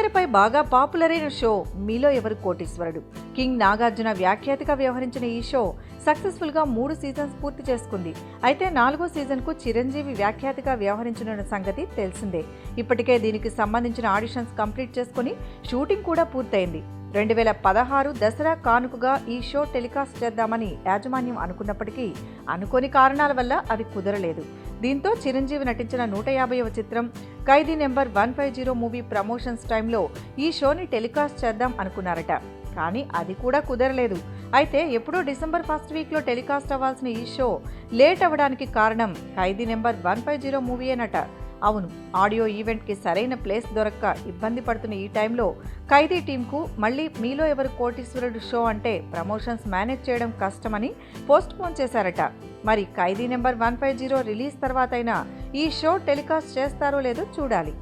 తెరపై బాగా పాపులర్ అయిన షో మీలో ఎవరు కోటీశ్వరుడు. కింగ్ నాగార్జున వ్యాఖ్యాతగా వ్యవహరించిన ఈ షో సక్సెస్ఫుల్ గా 3 సీజన్స్ పూర్తి చేసుకుంది. అయితే 4వ సీజన్ కు చిరంజీవి వ్యాఖ్యాతగా వ్యవహరించనున్న సంగతి తెలిసిందే. ఇప్పటికే దీనికి సంబంధించిన ఆడిషన్స్ కంప్లీట్ చేసుకుని షూటింగ్ కూడా పూర్తయింది. 2016 దసరా కానుకగా ఈ షో టెలికాస్ట్ చేద్దామని యాజమాన్యం అనుకున్నప్పటికీ అనుకోని కారణాల వల్ల అది కుదరలేదు. దీంతో చిరంజీవి నటించిన 150వ చిత్రం ఖైదీ నెంబర్ 150 మూవీ ప్రమోషన్స్ టైంలో ఈ షోని టెలికాస్ట్ చేద్దాం అనుకున్నారట. కానీ అది కూడా కుదరలేదు. అయితే ఎప్పుడో డిసెంబర్ ఫస్ట్ వీక్లో టెలికాస్ట్ అవ్వాల్సిన ఈ షో లేట్ అవ్వడానికి కారణం ఖైదీ నెంబర్ 150 మూవీయేనట. అవును, ఆడియో ఈవెంట్కి సరైన ప్లేస్ దొరక్క ఇబ్బంది పడుతున్న ఈ టైంలో ఖైదీ టీంకు మళ్ళీ మీలో ఎవరు కోటీశ్వరుడు షో అంటే ప్రమోషన్స్ మేనేజ్ చేయడం కష్టమని పోస్ట్ పోన్ చేశారట. మరి ఖైదీ నెంబర్ 150 రిలీజ్ తర్వాతైనా ఈ షో టెలికాస్ట్ చేస్తారో లేదో చూడాలి.